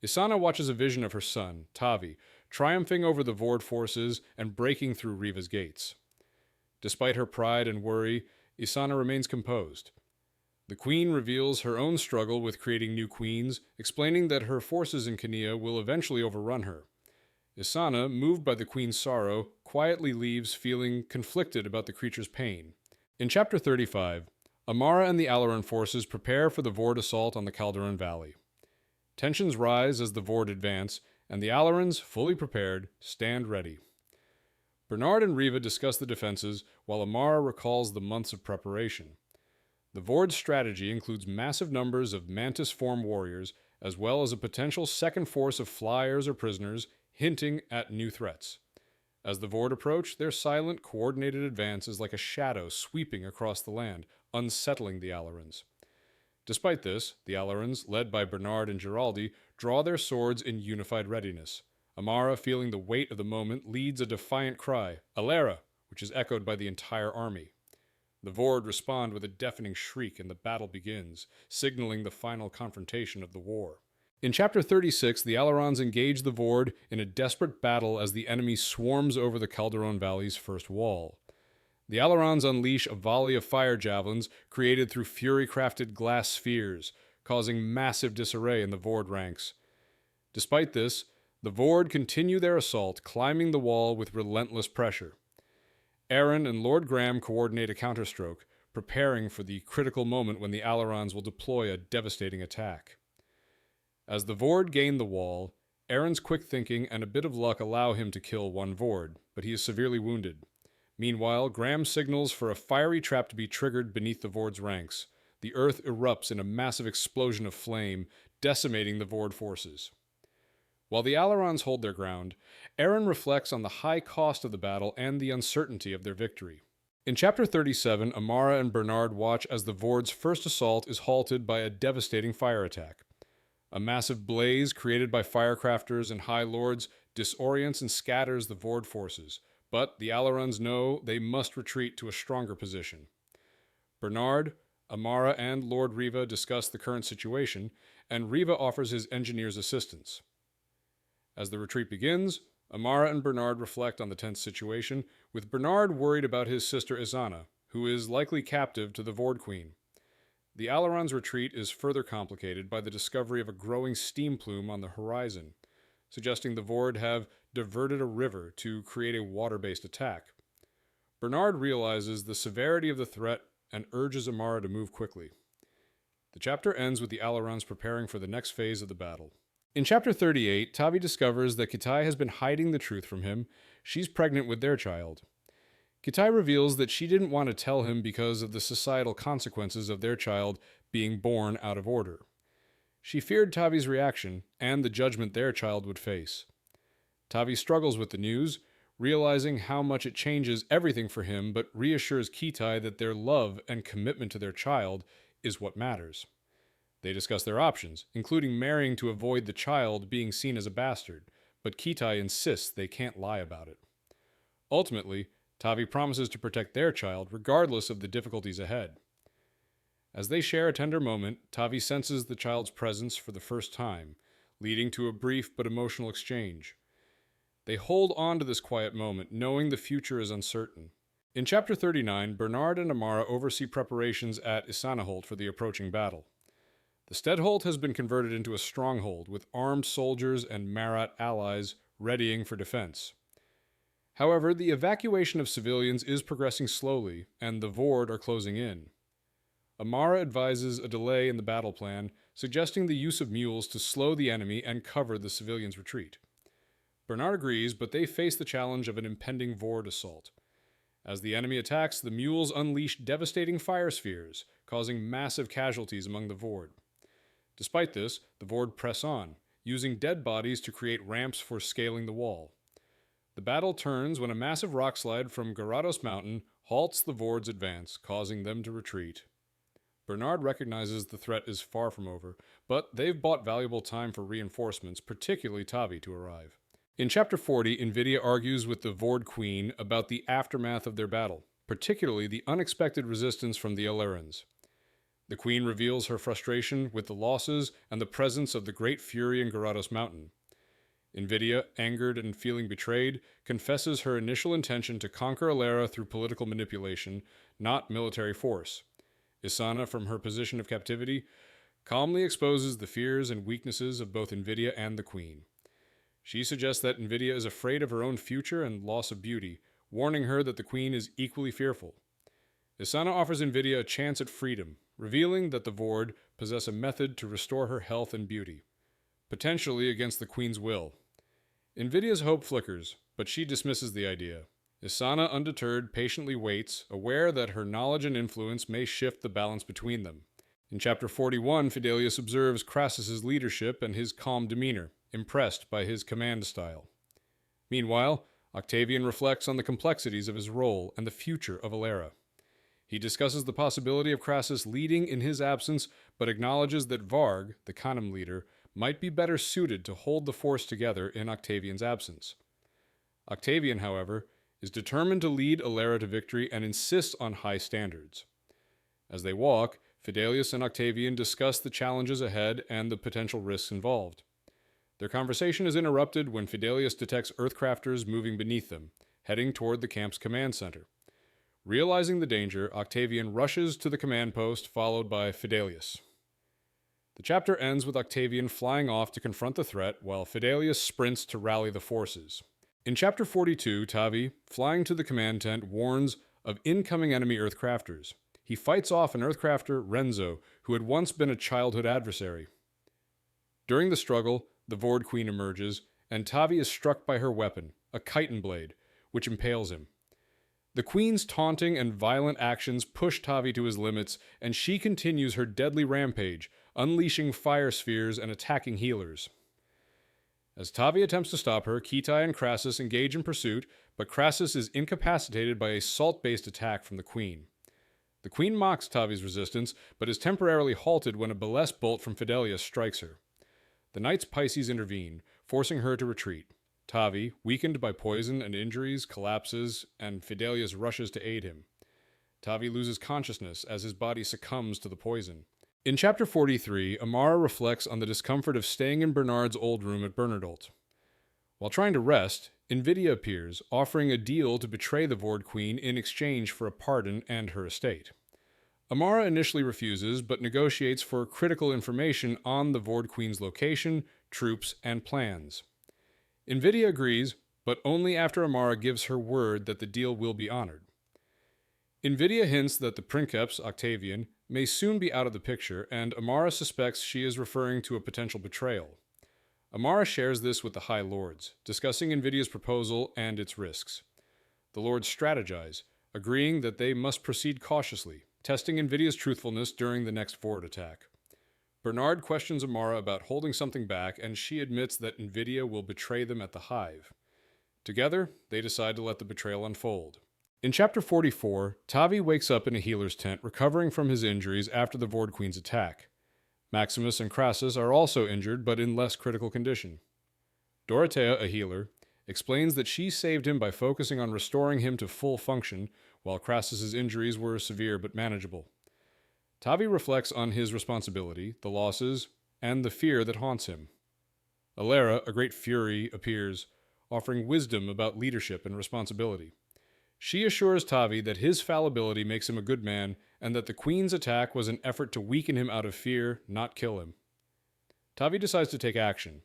Isana watches a vision of her son, Tavi, triumphing over the vord forces and breaking through Riva's gates. Despite her pride and worry, Isana remains composed. The queen reveals her own struggle with creating new queens, explaining that her forces in Kenia will eventually overrun her. Isana, moved by the queen's sorrow, quietly leaves feeling conflicted about the creature's pain. In Chapter 35, Amara and the Aleran forces prepare for the vord assault on the Calderon Valley. Tensions rise as the vord advance, and the Alerans, fully prepared, stand ready. Bernard and Riva discuss the defenses, while Amara recalls the months of preparation. The vord's strategy includes massive numbers of mantis-form warriors, as well as a potential second force of flyers or prisoners, hinting at new threats. As the vord approach, their silent, coordinated advance is like a shadow sweeping across the land, unsettling the Alerans. Despite this, the Alerans, led by Bernard and Giraldi, draw their swords in unified readiness. Amara, feeling the weight of the moment, leads a defiant cry, Alera, which is echoed by the entire army. The vord respond with a deafening shriek and the battle begins, signaling the final confrontation of the war. In Chapter 36, the Alerans engage the vord in a desperate battle as the enemy swarms over the Calderon Valley's first wall. The Alerans unleash a volley of fire javelins created through fury-crafted glass spheres, causing massive disarray in the vord ranks. Despite this, the vord continue their assault, climbing the wall with relentless pressure. Aaron and Lord Graham coordinate a counterstroke, preparing for the critical moment when the Alerans will deploy a devastating attack. As the vord gain the wall, Aaron's quick thinking and a bit of luck allow him to kill one vord, but he is severely wounded. Meanwhile, Graham signals for a fiery trap to be triggered beneath the vord's ranks. The earth erupts in a massive explosion of flame, decimating the vord forces. While the Alerans hold their ground, Aaron reflects on the high cost of the battle and the uncertainty of their victory. In Chapter 37, Amara and Bernard watch as the vord's first assault is halted by a devastating fire attack. A massive blaze created by firecrafters and high lords disorients and scatters the vord forces, but the Alerans know they must retreat to a stronger position. Bernard, Amara, and Lord Riva discuss the current situation, and Riva offers his engineers assistance. As the retreat begins, Amara and Bernard reflect on the tense situation, with Bernard worried about his sister Isana, who is likely captive to the Vord Queen. The Alerans' retreat is further complicated by the discovery of a growing steam plume on the horizon, suggesting the Vord have diverted a river to create a water-based attack. Bernard realizes the severity of the threat and urges Amara to move quickly. The chapter ends with the Alerans preparing for the next phase of the battle. In Chapter 38, Tavi discovers that Kitai has been hiding the truth from him. She's pregnant with their child. Kitai reveals that she didn't want to tell him because of the societal consequences of their child being born out of order. She feared Tavi's reaction and the judgment their child would face. Tavi struggles with the news, realizing how much it changes everything for him, but reassures Kitai that their love and commitment to their child is what matters. They discuss their options, including marrying to avoid the child being seen as a bastard, but Kitai insists they can't lie about it. Ultimately, Tavi promises to protect their child regardless of the difficulties ahead. As they share a tender moment, Tavi senses the child's presence for the first time, leading to a brief but emotional exchange. They hold on to this quiet moment, knowing the future is uncertain. In Chapter 39, Bernard and Amara oversee preparations at Isana for the approaching battle. The Steadholt has been converted into a stronghold, with armed soldiers and Marat allies readying for defense. However, the evacuation of civilians is progressing slowly, and the Vord are closing in. Amara advises a delay in the battle plan, suggesting the use of mules to slow the enemy and cover the civilians' retreat. Bernard agrees, but they face the challenge of an impending Vord assault. As the enemy attacks, the mules unleash devastating fire spheres, causing massive casualties among the Vord. Despite this, the Vord press on, using dead bodies to create ramps for scaling the wall. The battle turns when a massive rockslide from Garados Mountain halts the Vord's advance, causing them to retreat. Bernard recognizes the threat is far from over, but they've bought valuable time for reinforcements, particularly Tavi, to arrive. In Chapter 40, Invidia argues with the Vord Queen about the aftermath of their battle, particularly the unexpected resistance from the Alerans. The Queen reveals her frustration with the losses and the presence of the Great Fury in Garados Mountain. Invidia, angered and feeling betrayed, confesses her initial intention to conquer Alera through political manipulation, not military force. Isana, from her position of captivity, calmly exposes the fears and weaknesses of both Invidia and the Queen. She suggests that Invidia is afraid of her own future and loss of beauty, warning her that the Queen is equally fearful. Isana offers Invidia a chance at freedom, revealing that the Vord possess a method to restore her health and beauty, potentially against the Queen's will. Invidia's hope flickers, but she dismisses the idea. Isana, undeterred, patiently waits, aware that her knowledge and influence may shift the balance between them. In Chapter 41, Fidelius observes Crassus's leadership and his calm demeanor, impressed by his command style. Meanwhile, Octavian reflects on the complexities of his role and the future of Alera. He discusses the possibility of Crassus leading in his absence, but acknowledges that Varg, the Canim leader, might be better suited to hold the force together in Octavian's absence. Octavian, however, is determined to lead Alera to victory and insists on high standards. As they walk, Fidelius and Octavian discuss the challenges ahead and the potential risks involved. Their conversation is interrupted when Fidelius detects Earthcrafters moving beneath them, heading toward the camp's command center. Realizing the danger, Octavian rushes to the command post, followed by Fidelius. The chapter ends with Octavian flying off to confront the threat, while Fidelius sprints to rally the forces. In Chapter 42, Tavi, flying to the command tent, warns of incoming enemy Earthcrafters. He fights off an Earthcrafter, Renzo, who had once been a childhood adversary. During the struggle, the Vord Queen emerges, and Tavi is struck by her weapon, a chitin blade, which impales him. The Queen's taunting and violent actions push Tavi to his limits, and she continues her deadly rampage, unleashing fire spheres and attacking healers. As Tavi attempts to stop her, Kitai and Crassus engage in pursuit, but Crassus is incapacitated by a salt-based attack from the Queen. The Queen mocks Tavi's resistance, but is temporarily halted when a Balest bolt from Fidelius strikes her. The Knights Pisces intervene, forcing her to retreat. Tavi, weakened by poison and injuries, collapses, and Fidelius rushes to aid him. Tavi loses consciousness as his body succumbs to the poison. In Chapter 43, Amara reflects on the discomfort of staying in Bernard's old room at Bernadolt. While trying to rest, Invidia appears, offering a deal to betray the Vord Queen in exchange for a pardon and her estate. Amara initially refuses, but negotiates for critical information on the Vord Queen's location, troops, and plans. Invidia agrees, but only after Amara gives her word that the deal will be honored. Invidia hints that the Princeps, Octavian, may soon be out of the picture, and Amara suspects she is referring to a potential betrayal. Amara shares this with the High Lords, discussing Invidia's proposal and its risks. The Lords strategize, agreeing that they must proceed cautiously, testing Invidia's truthfulness during the next Vord attack. Bernard questions Amara about holding something back, and she admits that Invidia will betray them at the Hive. Together, they decide to let the betrayal unfold. In Chapter 44, Tavi wakes up in a healer's tent, recovering from his injuries after the Vord Queen's attack. Maximus and Crassus are also injured, but in less critical condition. Dorothea, a healer, explains that she saved him by focusing on restoring him to full function, while Crassus's injuries were severe but manageable. Tavi reflects on his responsibility, the losses, and the fear that haunts him. Alera, a great fury, appears, offering wisdom about leadership and responsibility. She assures Tavi that his fallibility makes him a good man, and that the Queen's attack was an effort to weaken him out of fear, not kill him. Tavi decides to take action,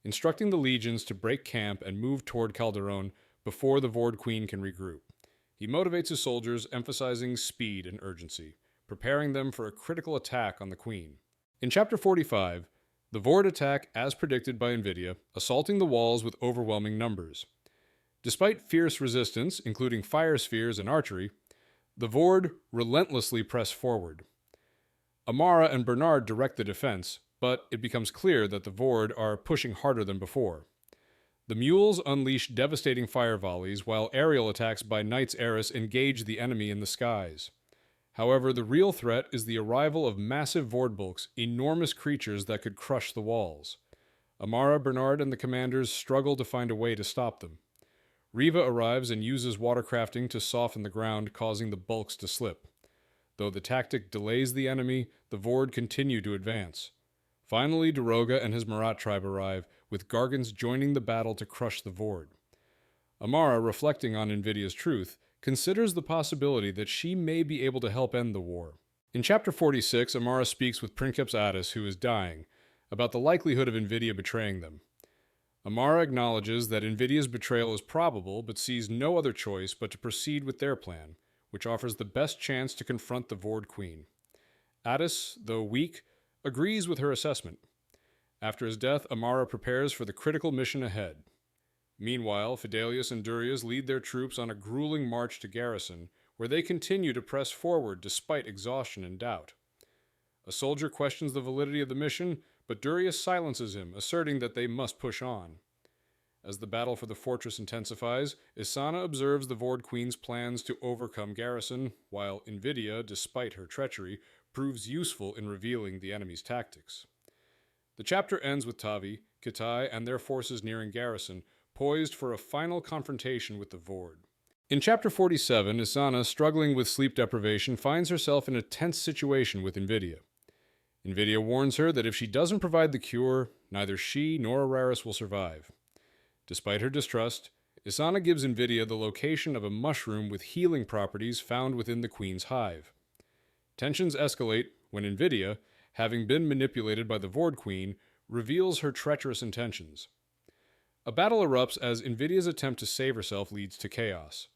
instructing the legions to break camp and move toward Calderon before the Vord Queen can regroup. He motivates his soldiers, emphasizing speed and urgency, preparing them for a critical attack on the Queen. In Chapter 45, the Vord attack as predicted by Invidia, assaulting the walls with overwhelming numbers. Despite fierce resistance, including fire spheres and archery, the Vord relentlessly press forward. Amara and Bernard direct the defense, but it becomes clear that the Vord are pushing harder than before. The mules unleash devastating fire volleys, while aerial attacks by Knights Eris engage the enemy in the skies. However, the real threat is the arrival of massive Vord bulks, enormous creatures that could crush the walls. Amara, Bernard, and the commanders struggle to find a way to stop them. Riva arrives and uses watercrafting to soften the ground, causing the bulks to slip. Though the tactic delays the enemy, the Vord continue to advance. Finally, Daroga and his Marat tribe arrive, with Gargants joining the battle to crush the Vord. Amara, reflecting on Invidia's truth, considers the possibility that she may be able to help end the war. In Chapter 46, Amara speaks with Princeps Attis, who is dying, about the likelihood of Invidia betraying them. Amara acknowledges that Invidia's betrayal is probable, but sees no other choice but to proceed with their plan, which offers the best chance to confront the Vord Queen. Attis, though weak, agrees with her assessment. After his death, Amara prepares for the critical mission ahead. Meanwhile, Fidelius and Durius lead their troops on a grueling march to Garrison, where they continue to press forward despite exhaustion and doubt. A soldier questions the validity of the mission, but Durius silences him, asserting that they must push on. As the battle for the fortress intensifies, Isana observes the Vord Queen's plans to overcome Garrison, while Invidia, despite her treachery, proves useful in revealing the enemy's tactics. The chapter ends with Tavi, Kitai, and their forces nearing Garrison, poised for a final confrontation with the Vord. In Chapter 47, Isana, struggling with sleep deprivation, finds herself in a tense situation with Invidia. Invidia warns her that if she doesn't provide the cure, neither she nor Araris will survive. Despite her distrust, Isana gives Invidia the location of a mushroom with healing properties found within the Queen's hive. Tensions escalate when Invidia, having been manipulated by the Vord Queen, reveals her treacherous intentions. A battle erupts as Invidia's attempt to save herself leads to chaos.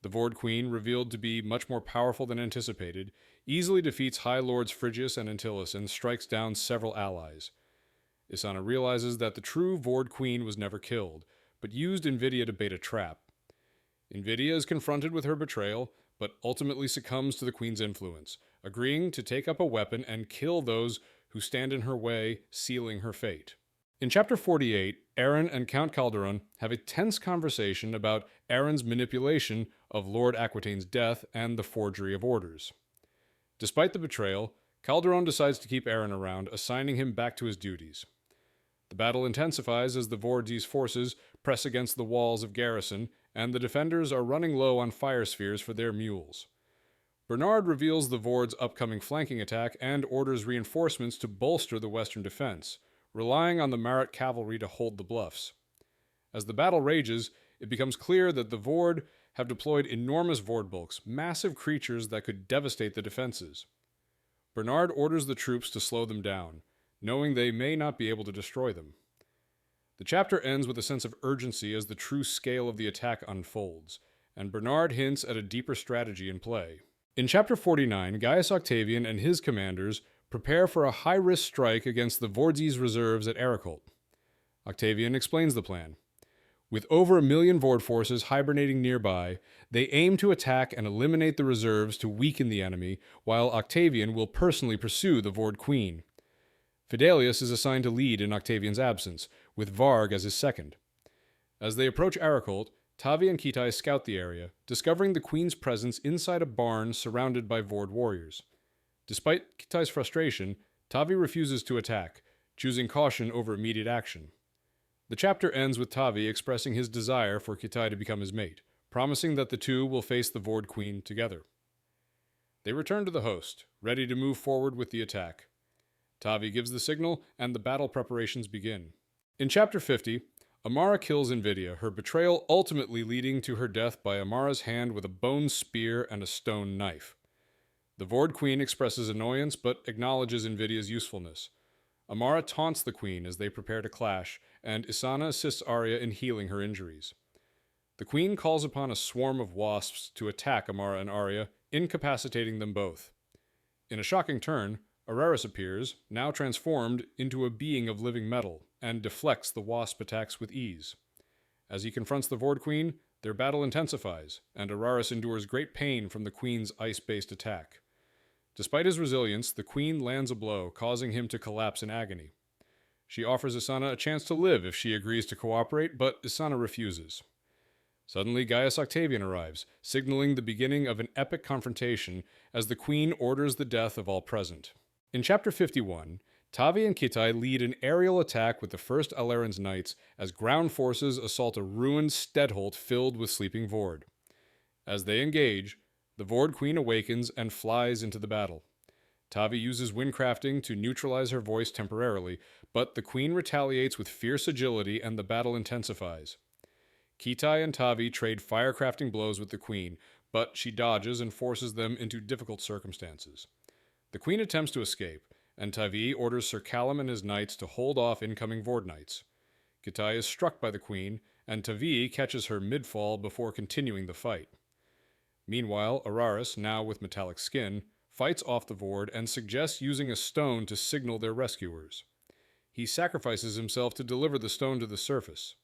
The Vord Queen, revealed to be much more powerful than anticipated, easily defeats High Lords Phrygius and Antyllus and strikes down several allies. Isana realizes that the true Vord Queen was never killed, but used Invidia to bait a trap. Invidia is confronted with her betrayal, but ultimately succumbs to the Queen's influence, agreeing to take up a weapon and kill those who stand in her way, sealing her fate. In Chapter 48, Aaron and Count Calderon have a tense conversation about Aaron's manipulation of Lord Aquitaine's death and the forgery of orders. Despite the betrayal, Calderon decides to keep Aaron around, assigning him back to his duties. The battle intensifies as the Vord's forces press against the walls of Garrison, and the defenders are running low on fire spheres for their mules. Bernard reveals the Vord's upcoming flanking attack and orders reinforcements to bolster the western defense, relying on the Marat cavalry to hold the bluffs. As the battle rages, it becomes clear that the Vord have deployed enormous Vord bulks, massive creatures that could devastate the defenses. Bernard orders the troops to slow them down, knowing they may not be able to destroy them. The chapter ends with a sense of urgency as the true scale of the attack unfolds, and Bernard hints at a deeper strategy in play. In Chapter 49, Gaius Octavian and his commanders prepare for a high-risk strike against the Vord's reserves at Aricult. Octavian explains the plan. With over 1 million Vord forces hibernating nearby, they aim to attack and eliminate the reserves to weaken the enemy, while Octavian will personally pursue the Vord Queen. Fidelius is assigned to lead in Octavian's absence, with Varg as his second. As they approach Aracolt, Tavi and Kitai scout the area, discovering the queen's presence inside a barn surrounded by Vord warriors. Despite Kitai's frustration, Tavi refuses to attack, choosing caution over immediate action. The chapter ends with Tavi expressing his desire for Kitai to become his mate, promising that the two will face the Vord queen together. They return to the host, ready to move forward with the attack. Tavi gives the signal, and the battle preparations begin. In Chapter 50, Amara kills Invidia, her betrayal ultimately leading to her death by Amara's hand with a bone spear and a stone knife. The Vord queen expresses annoyance but acknowledges Invidia's usefulness. Amara taunts the queen as they prepare to clash, and Isana assists Arya in healing her injuries. The queen calls upon a swarm of wasps to attack Amara and Arya, incapacitating them both. In a shocking turn, Alerans appears, now transformed into a being of living metal, and deflects the wasp attacks with ease. As he confronts the Vord queen, their battle intensifies, and Alerans endures great pain from the queen's ice-based attack. Despite his resilience, the queen lands a blow, causing him to collapse in agony. She offers Isana a chance to live if she agrees to cooperate, but Isana refuses. Suddenly, Gaius Octavian arrives, signaling the beginning of an epic confrontation as the queen orders the death of all present. In Chapter 51, Tavi and Kitai lead an aerial attack with the first Alerans knights as ground forces assault a ruined steadholt filled with sleeping Vord. As they engage, the Vord queen awakens and flies into the battle. Tavi uses windcrafting to neutralize her voice temporarily, but the queen retaliates with fierce agility and the battle intensifies. Kitai and Tavi trade firecrafting blows with the queen, but she dodges and forces them into difficult circumstances. The queen attempts to escape, and Tavi orders Sir Canim and his knights to hold off incoming Vord knights. Kitai is struck by the queen, and Tavi catches her mid-fall before continuing the fight. Meanwhile, Alerans, now with metallic skin, fights off the Vord and suggests using a stone to signal their rescuers. He sacrifices himself to deliver the stone to the surface.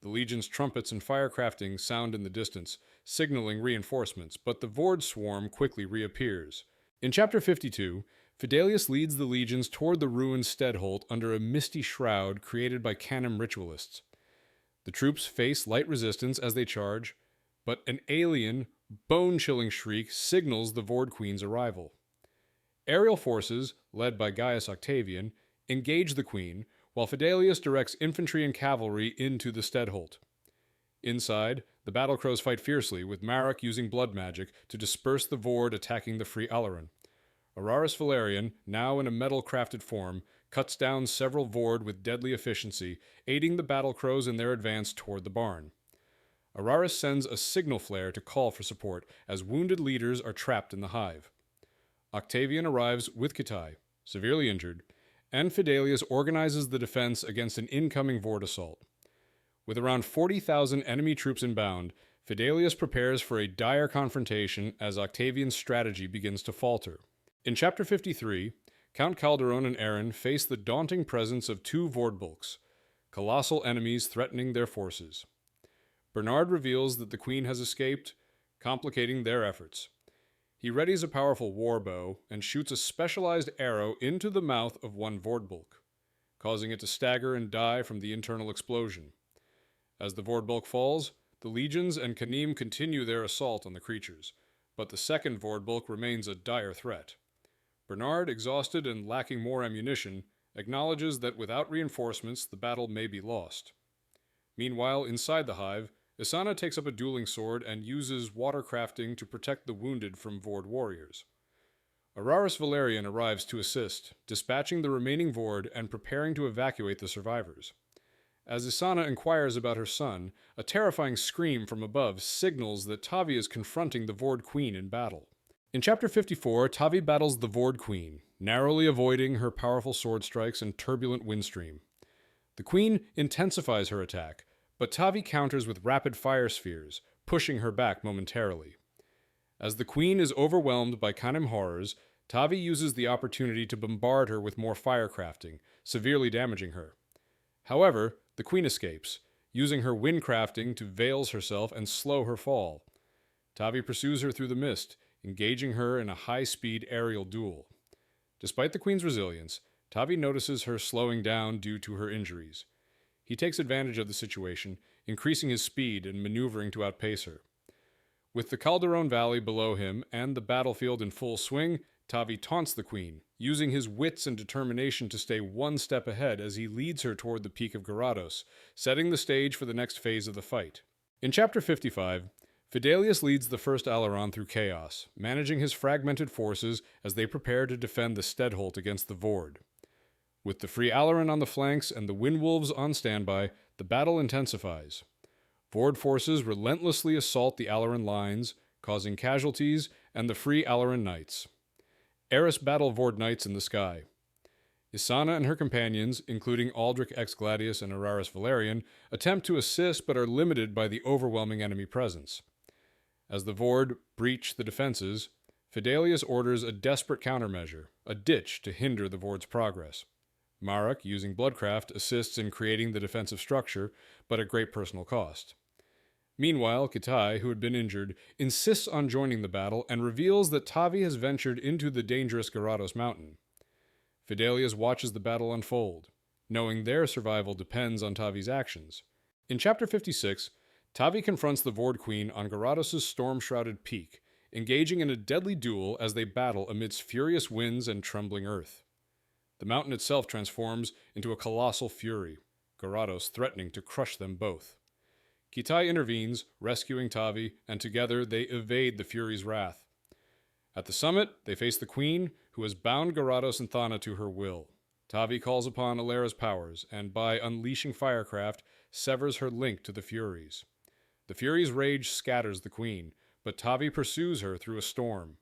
The Legion's trumpets and firecrafting sound in the distance, signaling reinforcements, but the Vord swarm quickly reappears. In Chapter 52, Fidelius leads the legions toward the ruined steadholt under a misty shroud created by Canim ritualists. The troops face light resistance as they charge, but an alien, bone-chilling shriek signals the Vord queen's arrival. Aerial forces, led by Gaius Octavian, engage the queen, while Fidelius directs infantry and cavalry into the steadholt. Inside, the battlecrows fight fiercely, with Marat using blood magic to disperse the Vord attacking the free Aleran. Aurarus Valerian, now in a metal-crafted form, cuts down several Vord with deadly efficiency, aiding the battlecrows in their advance toward the barn. Aurarus sends a signal flare to call for support, as wounded leaders are trapped in the hive. Octavian arrives with Kitai, severely injured, and Fidelius organizes the defense against an incoming Vord assault. With around 40,000 enemy troops inbound, Fidelius prepares for a dire confrontation as Octavian's strategy begins to falter. In Chapter 53, Count Calderon and Aaron face the daunting presence of two Vord bulks, colossal enemies threatening their forces. Bernard reveals that the queen has escaped, complicating their efforts. He readies a powerful war bow and shoots a specialized arrow into the mouth of one Vord bulk, causing it to stagger and die from the internal explosion. As the Vord bulk falls, the legions and Canim continue their assault on the creatures, but the second Vord bulk remains a dire threat. Bernard, exhausted and lacking more ammunition, acknowledges that without reinforcements the battle may be lost. Meanwhile, inside the hive, Isana takes up a dueling sword and uses watercrafting to protect the wounded from Vord warriors. Aurarus Valerian arrives to assist, dispatching the remaining Vord and preparing to evacuate the survivors. As Isana inquires about her son, a terrifying scream from above signals that Tavi is confronting the Vord queen in battle. In Chapter 54, Tavi battles the Vord queen, narrowly avoiding her powerful sword strikes and turbulent windstream. The queen intensifies her attack, but Tavi counters with rapid fire spheres, pushing her back momentarily. As the queen is overwhelmed by Canim horrors, Tavi uses the opportunity to bombard her with more firecrafting, severely damaging her. However, the queen escapes, using her windcrafting to veil herself and slow her fall. Tavi pursues her through the mist, engaging her in a high-speed aerial duel. Despite the queen's resilience, Tavi notices her slowing down due to her injuries. He takes advantage of the situation, increasing his speed and maneuvering to outpace her. With the Calderon Valley below him and the battlefield in full swing, Tavi taunts the queen, using his wits and determination to stay one step ahead as he leads her toward the peak of Garados, setting the stage for the next phase of the fight. In Chapter 55, Fidelius leads the first Aleran through chaos, managing his fragmented forces as they prepare to defend the Steadholt against the Vord. With the Free Aleran on the flanks and the Windwolves on standby, the battle intensifies. Vord forces relentlessly assault the Aleran lines, causing casualties and the Free Aleran Knights. Eris battle Vord Knights in the sky. Isana and her companions, including Aldrich X Gladius and Araris Valerian, attempt to assist but are limited by the overwhelming enemy presence. As the Vord breach the defenses, Fidelius orders a desperate countermeasure, a ditch to hinder the Vord's progress. Marat, using bloodcraft, assists in creating the defensive structure, but at great personal cost. Meanwhile, Kitai, who had been injured, insists on joining the battle and reveals that Tavi has ventured into the dangerous Garados mountain. Fidelius watches the battle unfold, knowing their survival depends on Tavi's actions. In Chapter 56, Tavi confronts the Vord Queen on Garados' storm-shrouded peak, engaging in a deadly duel as they battle amidst furious winds and trembling earth. The mountain itself transforms into a colossal fury, Garados threatening to crush them both. Kitai intervenes, rescuing Tavi, and together they evade the Fury's wrath. At the summit, they face the Queen, who has bound Garados and Thana to her will. Tavi calls upon Alera's powers, and by unleashing furycraft, severs her link to the Furies. The Fury's rage scatters the Queen, but Tavi pursues her through a storm.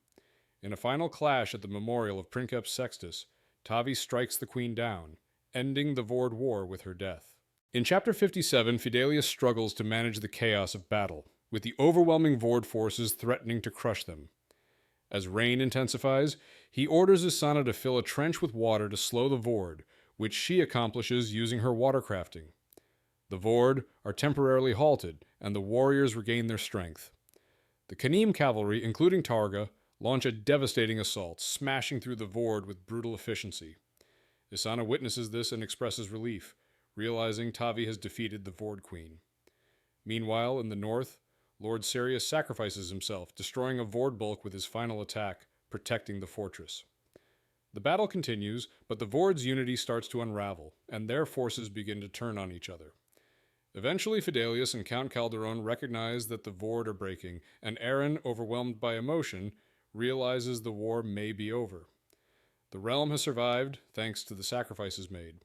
In a final clash at the memorial of Princeps Sextus, Tavi strikes the Queen down, ending the Vord War with her death. In Chapter 57, Fidelius struggles to manage the chaos of battle, with the overwhelming Vord forces threatening to crush them. As rain intensifies, he orders Isana to fill a trench with water to slow the Vord, which she accomplishes using her watercrafting. The Vord are temporarily halted, and the warriors regain their strength. The Canim cavalry, including Targa, launch a devastating assault, smashing through the Vord with brutal efficiency. Isana witnesses this and expresses relief, realizing Tavi has defeated the Vord Queen. Meanwhile, in the north, Lord Sirius sacrifices himself, destroying a Vord bulk with his final attack, protecting the fortress. The battle continues, but the Vord's unity starts to unravel, and their forces begin to turn on each other. Eventually, Fidelius and Count Calderon recognize that the Vord are breaking, and Aaron, overwhelmed by emotion, realizes the war may be over. The realm has survived, thanks to the sacrifices made.